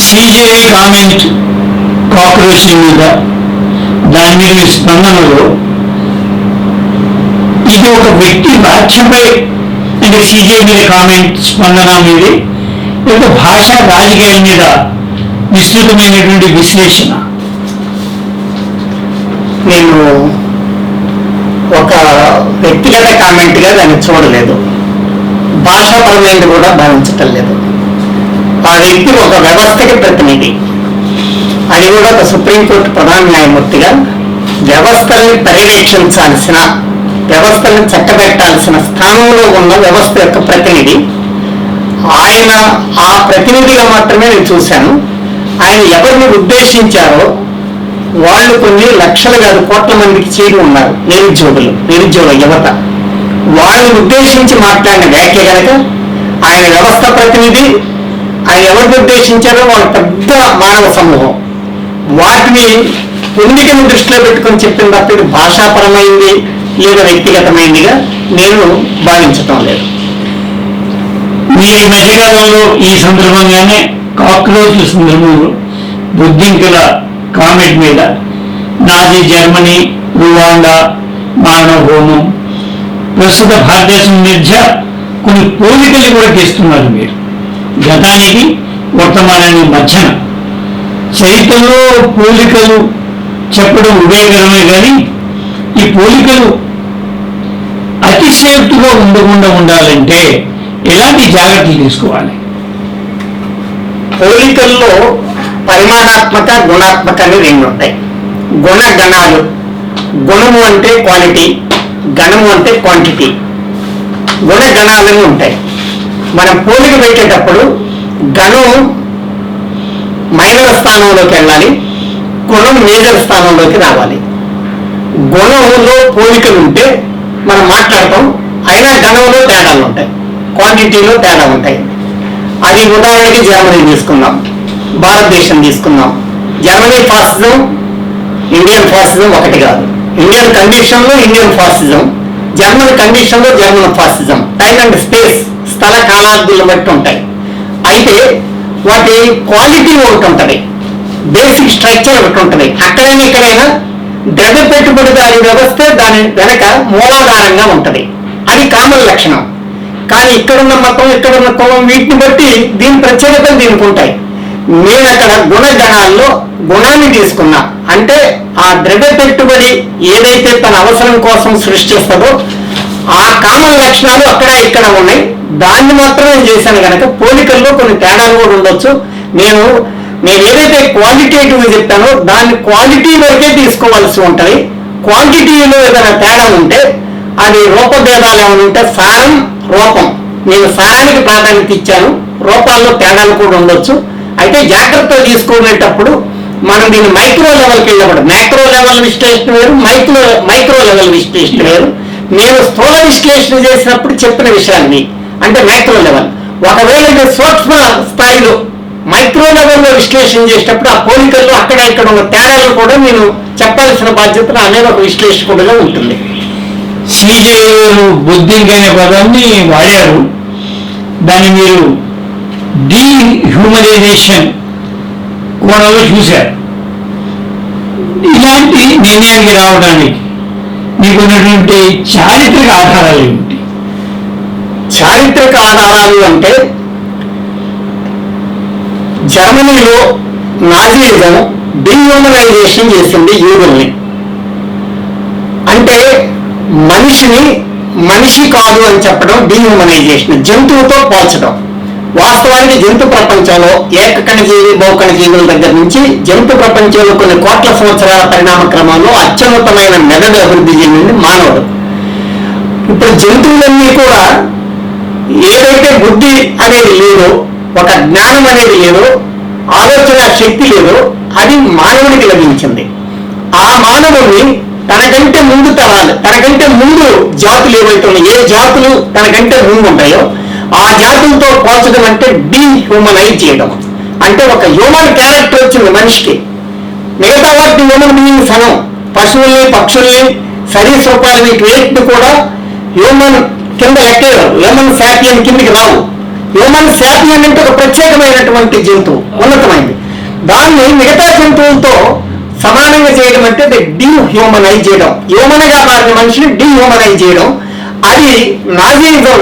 CJI comment కాక్రోచ్ల మీద దాని మీద స్పందనలో ఇది ఒక వ్యక్తి వ్యాఖ్యపై అంటే సిజేఐ మీద కామెంట్ స్పందన మీద లేక భాషా రాజకీయాల మీద విస్తృతమైనటువంటి విశ్లేషణ. నేను ఒక వ్యక్తిగత కామెంట్గా దాన్ని చూడలేదు, భాషాపరమైనది కూడా భావించటం లేదు. ఆ వ్యక్తి ఒక వ్యవస్థకి ప్రతినిధి, అది కూడా ఒక సుప్రీంకోర్టు ప్రధాన న్యాయమూర్తిగా వ్యవస్థల్ని పర్యవేక్షించాల్సిన, వ్యవస్థల్ని చక్కబెట్టాల్సిన స్థానంలో ఉన్న వ్యవస్థ యొక్క ప్రతినిధి. ఆయన ఆ ప్రతినిధిగా మాత్రమే నేను చూశాను. ఆయన ఎవరిని ఉద్దేశించారో వాళ్ళు కొన్ని లక్షలు కాదు కోట్ల మందికి చేరి ఉన్నారు, నిరుద్యోగ యువత. వాళ్ళని ఉద్దేశించి మాట్లాడిన వ్యాఖ్య కనుక ఆయన వ్యవస్థ ప్రతినిధి. ఆయన ఎవరిని ఉద్దేశించారో వాళ్ళ పెద్ద మానవ సమూహం. వాటిని పొందికను దృష్టిలో పెట్టుకొని చెప్పిన తప్ప ఇది భాషాపరమైంది లేదా వ్యక్తిగతమైందిగా నేను భావించటం లేదు. మీ మధ్యకాలంలో ఈ సందర్భంగానే కాక్రోచ్ల సందర్భంలో బుద్ధింకుల కామెంట్ మీద నాజీ జర్మనీ, రువాండా మానవ హోమం, ప్రస్తుత భారతదేశం మధ్య కొన్ని పోలికలు కూడా చేస్తున్నారు మీరు. గతానికి వర్తమానానికి మధ్యన చరిత్రలో పోలికలు చెప్పడం ఉపయోగకరమే కానీ ఈ పోలికలు అతిశయోక్తిగా ఉండకుండా ఉండాలంటే ఎలాంటి జాగ్రత్తలు తీసుకోవాలి? పోలికల్లో పరిమాణాత్మక, గుణాత్మక అని రెండు ఉంటాయి. గుణగణాలు, గుణము అంటే క్వాలిటీ, గణము అంటే క్వాంటిటీ. గుణగణాలని ఉంటాయి. మనం పోలిక పెట్టేటప్పుడు గణం మైనర్ స్థానంలోకి వెళ్ళాలి, గుణం మేజర్ స్థానంలోకి రావాలి. గుణంలో పోలికలు ఉంటే మనం మాట్లాడతాం, అయినా గణంలో తేడాలు ఉంటాయి, క్వాంటిటీలో తేడా ఉంటాయి. అది ఉదాహరణకి జర్మనీ తీసుకుందాం, భారతదేశం తీసుకుందాం. జర్మనీ ఫాసిజం, ఇండియన్ ఫాసిజం ఒకటి కాదు. ఇండియన్ కండిషన్లో ఇండియన్ ఫాసిజం, జర్మన్ కండిషన్లో German fascism. Time and space, స్థల కాలార్థులను బట్టి ఉంటాయి. అయితే వాటి క్వాలిటీ ఒకటి ఉంటుంది, బేసిక్ స్ట్రక్చర్ ఒకటి ఉంటుంది. అక్కడైనా ఇక్కడైనా ద్రవ్య పెట్టుబడిదారీ వ్యవస్థ దాని వెనక మూలాధారంగా ఉంటుంది. అది కామన్ లక్షణం. కానీ ఇక్కడున్న మతం, ఇక్కడున్న కులం, వీటిని బట్టి దీని ప్రత్యేకతలు దీనికి ఉంటాయి. నేను అక్కడ గుణగణాల్లో గుణాన్ని తీసుకున్నా. అంటే ఆ ద్రవ్య పెట్టుబడి ఏదైతే తన అవసరం కోసం సృష్టిస్తుందో ఆ కామన్ లక్షణాలు అక్కడ ఇక్కడ ఉన్నాయి. దాన్ని మాత్రమే చేశాను కనుక పోలికల్లో కొన్ని తేడాలు కూడా ఉండొచ్చు. నేను ఏదైతే క్వాలిటేటివ్ చెప్పానో దాన్ని క్వాలిటీ వరకే తీసుకోవాల్సి ఉంటుంది. క్వాంటిటీలో ఏదైనా తేడా ఉంటే అది రూపభేదాలు ఏమైనా ఉంటే సారం, రూపం, నేను సారానికి ప్రాధాన్యత ఇచ్చాను, రూపాల్లో తేడాలు కూడా ఉండొచ్చు. అయితే జాగ్రత్తలు తీసుకునేటప్పుడు మనం దీన్ని మైక్రో లెవెల్కి వెళ్ళినప్పుడు, మైక్రో లెవెల్ విశ్లేషణ వేరు, మైక్రో లెవెల్ విశ్లేషణ వేరు. నేను స్థూల విశ్లేషణ చేసినప్పుడు చెప్పిన విషయాన్ని అంటే మైక్రో లెవెల్. ఒకవేళ ఇది సూక్ష్మ స్థాయిలో మైక్రో లెవెల్లో విశ్లేషణ చేసేటప్పుడు ఆ పోలికల్లో అక్కడ ఇక్కడ ఉన్న తేడాలు కూడా నేను చెప్పాల్సిన బాధ్యత అనేది ఒక విశ్లేషకుడిగా ఉంటుంది. సిజేఐ బుద్ధింక్ అనే పదాన్ని వాడారు. దాన్ని మీరు డీహ్యూమనైజేషన్ కోణంలో చూశారు. ఇలాంటి నిర్ణయానికి రావడానికి మీకున్నటువంటి చారిత్రక ఆధారాలు ఏమిటి? చారిత్రక ఆధారాలు అంటే జర్మనీలో నాజీయిజం డీహ్యూమనైజేషన్ చేసింది యూదుల్ని. అంటే మనిషిని మనిషి కాదు అని చెప్పడం డీహ్యూమనైజేషన్, జంతువుతో పోల్చడం. వాస్తవానికి జంతు ప్రపంచంలో ఏకకణజీవి, బహుకణజీవుల దగ్గర నుంచి జంతు ప్రపంచంలో కొన్ని కోట్ల సంవత్సరాల పరిణామ క్రమంలో అత్యున్నతమైన మెదడు అభివృద్ధి చెందింది మానవుడు. ఇప్పుడు జంతువులన్నీ కూడా ఏదైతే బుద్ధి అనేది లేదో, ఒక జ్ఞానం అనేది లేదో, ఆలోచన శక్తి లేదో అది మానవుడికి లభించింది. ఆ మానవుడిని తనకంటే ముందు తరాలు, తనకంటే ముందు జాతులు ఏవైతే ఉన్నాయో, ఏ జాతులు తనకంటే ముందు ఉంటాయో ఆ జాతులతో పోల్చడం అంటే డీహ్యూమనైజ్ చేయడం. అంటే ఒక హ్యూమన్ క్యారెక్టర్ వచ్చింది మనిషికి. మిగతా వాటిని హ్యూమన్ బీయింగ్స్ అనం, పశువుల్ని, పక్షుల్ని, సరీసృపాలని, వీటిని కూడా హ్యూమన్ కింద లెక్కేవారు. హ్యూమన్ శాపియన్ కిందకి రావు. హ్యూమన్ శాపియన్ అంటే ఒక ప్రత్యేకమైనటువంటి జంతువు, ఉన్నతమైంది. దాన్ని మిగతా జంతువులతో సమానంగా చేయడం అంటే డీహ్యూమనైజ్ చేయడం, హ్యూమన్గా మారిన మనిషిని డీహ్యూమనైజ్ చేయడం. అది నాజీయిజం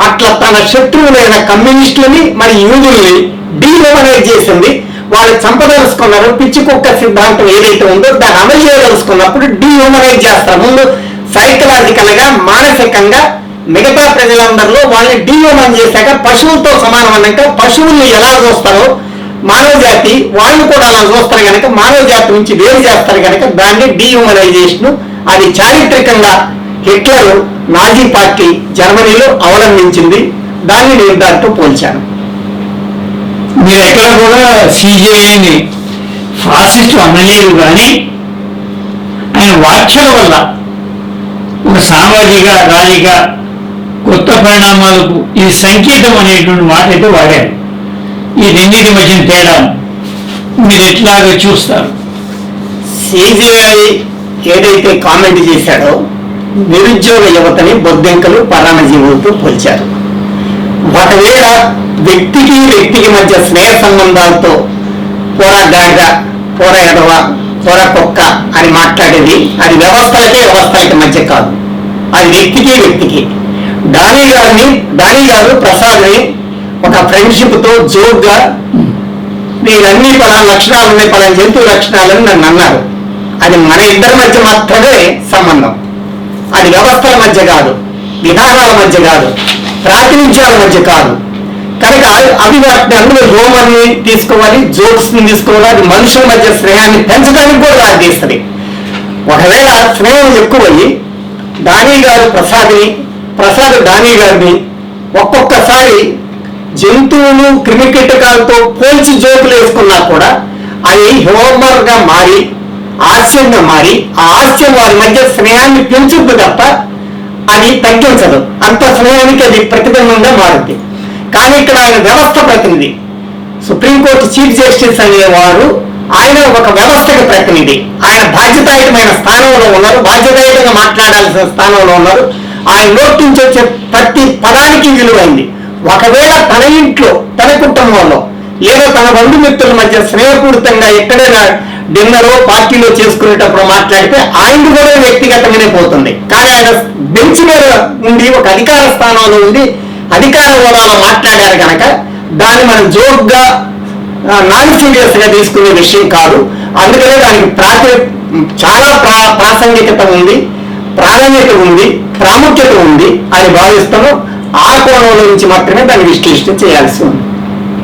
అట్లా తన శత్రువులైన కమ్యూనిస్టులని మరి యూదుల్ని డీహ్యూమనైజ్ చేసింది. వాళ్ళు చంపదలుచుకున్నారు. పిచ్చి కుక్క సిద్ధాంతం ఏదైతే ఉందో దాన్ని అమలు చేయదలుచుకున్నప్పుడు డీహ్యూమనైజ్ చేస్తారు. ముందు సైకలాజికల్ గా, మానసికంగా మిగతా ప్రజలందరిలో వాళ్ళని డీహ్యూమన్ చేశాక పశువులతో సమానం అన్నాక పశువుల్ని ఎలా చూస్తారో మానవ జాతి వాళ్ళు కూడా అలా చూస్తారు కనుక మానవ జాతి నుంచి వేరు చేస్తారు కనుక దాన్ని డీహ్యూమనైజేషన్ అది చారిత్రకంగా హిట్లర్ నాజీ పార్టీ జర్మనీలో అవలంబించింది. దాన్ని నేను దాంతో పోల్చాను. మీరు ఎక్కడ కూడా సిజేఐని ఫాసిస్ట్ అనలేదు, కానీ ఆయన వ్యాఖ్యల వల్ల ఒక సామాజిక రాజకీయ కొత్త పరిణామాలకు ఇది సంకేతం అనేటువంటి మాట అయితే వాడారు. ఈ రెండింటి మధ్య తేడా మీరు ఎట్లాగా చూస్తారు? సిజేఐ ఏదైతే కామెంట్ చేశాడో నిరుద్యోగ యువతని బొద్దింకలు పరాణజీవులతో పోల్చారు. ఒకవేళ వ్యక్తికి వ్యక్తికి మధ్య స్నేహ సంబంధాలతో పోరా గాడిద, పోరా ఎడవ, పోరా కుక్క అని మాట్లాడేది అది వ్యవస్థలకి మధ్య కాదు, అది వ్యక్తికి వ్యక్తికి. డానీ గారు ప్రసాద్ని ఒక ఫ్రెండ్షిప్ తో జోక్గా నీవన్నీ పలానా లక్షణాలు ఉన్నాయి, పలానా జంతువు లక్షణాలని నన్ను అన్నారు. అది మన ఇద్దరి మధ్య మాత్రమే సంబంధం, అది వ్యవస్థల మధ్య కాదు, విధానాల మధ్య కాదు, ప్రాతినిధ్యాల మధ్య కాదు. కనుక అవి వాటిని అందులో హ్యూమర్ని తీసుకోవాలి, జోక్స్ ని తీసుకోవాలి. అది మనుషుల మధ్య స్నేహాన్ని పెంచడానికి కూడా దారితీస్తుంది. ఒకవేళ స్నేహం ఎక్కువయ్యి ప్రసాద్ డానీ గారిని ఒక్కొక్కసారి జంతువులు క్రిమికీటకాలతో పోల్చి జోకులు వేసుకున్నా కూడా అది హ్యూమర్ గా మారి హాస్యంగా మారి ఆ హాస్యం వారి మధ్య స్నేహాన్ని పెంచుద్దు తప్ప అది తగ్గించదు. అంత స్నేహానికి అది ప్రతిబింబంగా మారుద్ది. కానీ ఇక్కడ ఆయన వ్యవస్థ ప్రతినిధి, సుప్రీంకోర్టు చీఫ్ జస్టిస్ అనేవారు ఆయన ఒక వ్యవస్థకి ప్రతినిధి. ఆయన బాధ్యతాయుతమైన స్థానంలో ఉన్నారు, బాధ్యతాయుతంగా మాట్లాడాల్సిన స్థానంలో ఉన్నారు. ఆయన నోటి నుంచి వచ్చే ప్రతి పదానికి విలువైంది. ఒకవేళ తన ఇంట్లో, తన కుటుంబంలో ఏదో తన బంధుమిత్రుల మధ్య స్నేహపూరితంగా ఎక్కడైనా డిన్నరో పార్టీలో చేసుకునేటప్పుడు మాట్లాడితే ఆయన కూడా వ్యక్తిగతంగానే పోతుంది. కానీ ఆయన బెంచ్ మీద ఉండి ఒక అధికార స్థానంలో ఉండి అధికార హోదాలో మాట్లాడారు కనుక దాన్ని మనం జోక్గా నాన్ సీరియస్ గా తీసుకునే విషయం కాదు. అందుకనే దానికి చాలా ప్రాసంగికత ఉంది, ప్రాధాన్యత ఉంది, ప్రాముఖ్యత ఉంది అని భావిస్తాను. ఆ కోణంలో నుంచి మాత్రమే దాన్ని విశ్లేషణ చేయాల్సి ఉంది.